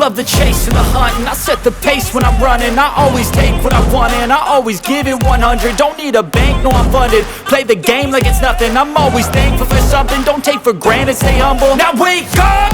love the chase and the hunt, and I set the pace when I'm running. I always take what I want and I always give it 100. Don't need a bank, no I'm funded. Play the game like it's nothing. I'm always thankful for something. Don't take for granted, stay humble. Now wake up!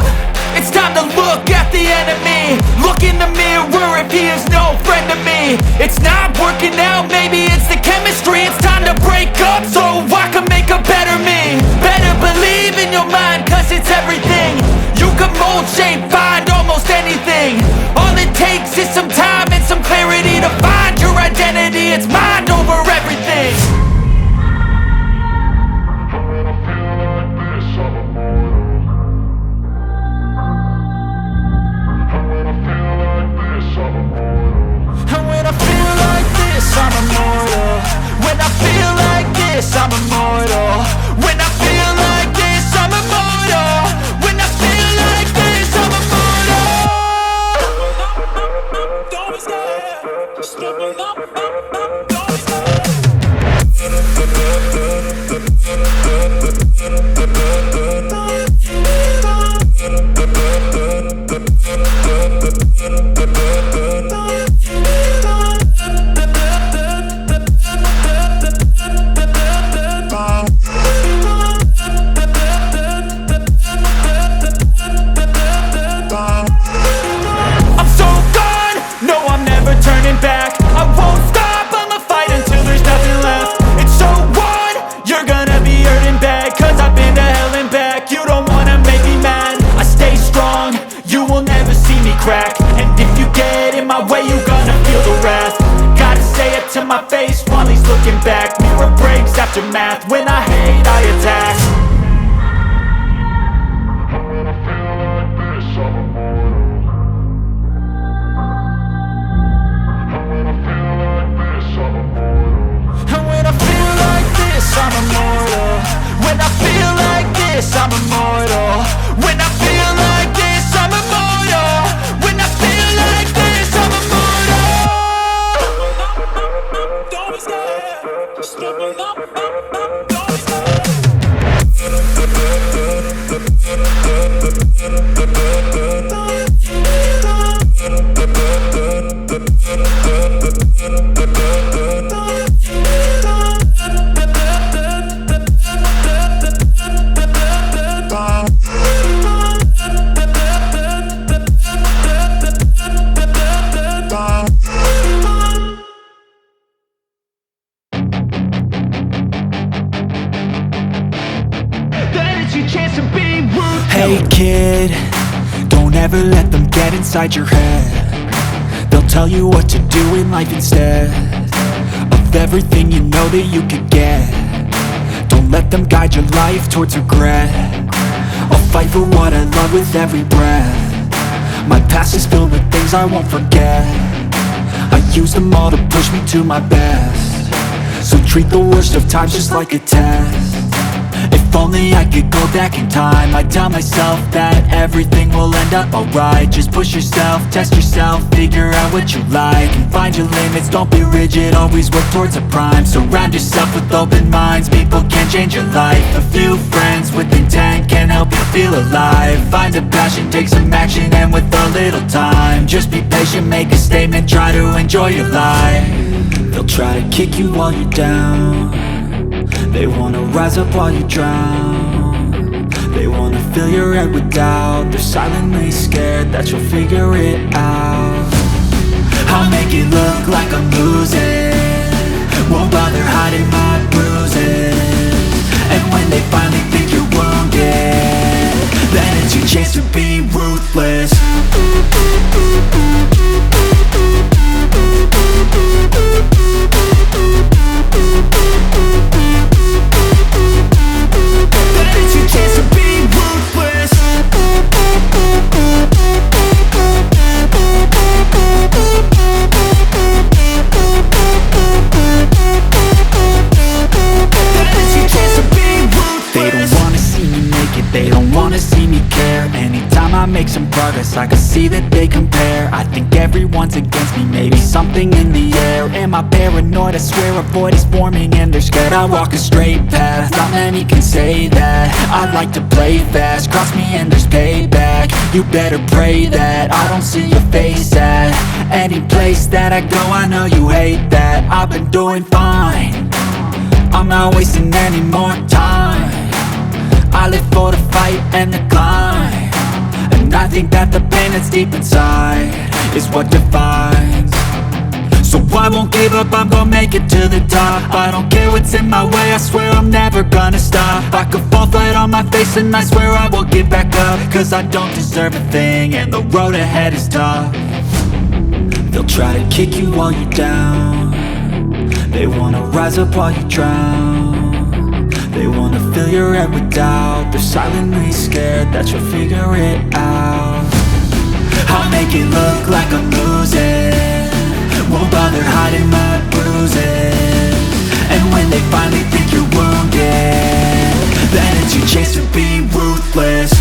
It's time to look at the enemy. Look in the mirror if he is no friend to me. It's not working out, maybe it's the chemistry. It's time to break up so I can make a better me. Better believe in your mind, cause it's everything. You can mold, shape, find almost anything. All it takes is some time and some clarity to find your identity. It's mind over everything. I'm immortal. When I feel like this, I'm immortal. When I feel like this, I'm immortal. When I feel like this, I'm immortal. Don't be scared. Just stepping up, don't be scared. Back. I won't stop, I'ma fight until there's nothing left. It's so on, you're gonna be hurting bad, cause I've been to hell and back. You don't wanna make me mad, I stay strong, you will never see me crack. And if you get in my way, you're gonna feel the wrath. Gotta say it to my face while he's looking back. Mirror breaks after math, when I hate I attack. I'm immortal. Hey kid, don't ever let them get inside your head. They'll tell you what to do in life instead of everything you know that you could get. Don't let them guide your life towards regret. I'll fight for what I love with every breath. My past is filled with things I won't forget. I use them all to push me to my best. So treat the worst of times just like a test. If only I could go back in time, I'd tell myself that everything will end up alright. Just push yourself, test yourself, figure out what you like, and find your limits, don't be rigid, always work towards a prime. Surround yourself with open minds, people can change your life. A few friends with intent can help you feel alive. Find a passion, take some action, and with a little time, just be patient, make a statement, try to enjoy your life. They'll try to kick you while you're down. They wanna rise up while you drown. They wanna fill your head with doubt. They're silently scared that you'll figure it out. I'll make it look like I'm losing, won't bother hiding my bruises. And when they finally think you're wounded, then it's your chance to be ruthless. Make some progress, I can see that they compare. I think everyone's against me, maybe something in the air. Am I paranoid? I swear a void is forming and they're scared. I walk a straight path, not many can say that. I like to play fast, cross me and there's payback. You better pray that I don't see your face at any place that I go. I know you hate that. I've been doing fine, I'm not wasting any more time. I live for the fight and the climb, and I think that the pain that's deep inside is what defines. So I won't give up, I'm gonna make it to the top. I don't care what's in my way, I swear I'm never gonna stop. I could fall flat on my face and I swear I will get back up, cause I don't deserve a thing and the road ahead is tough. They'll try to kick you while you're down. They wanna rise up while you drown. They wanna fill your head with doubt. They're silently scared that you'll figure it out. I'll make it look like I'm losing, won't bother hiding my bruises. And when they finally think you're wounded, then it's your chance to be ruthless.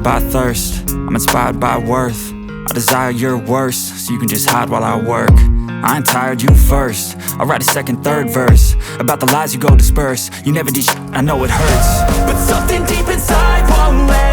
By thirst, I'm inspired by worth. I desire your worst, so you can just hide while I work. I ain't tired, you first. I'll write a second, third verse about the lies you go disperse. You never did shit, I know it hurts, but something deep inside won't let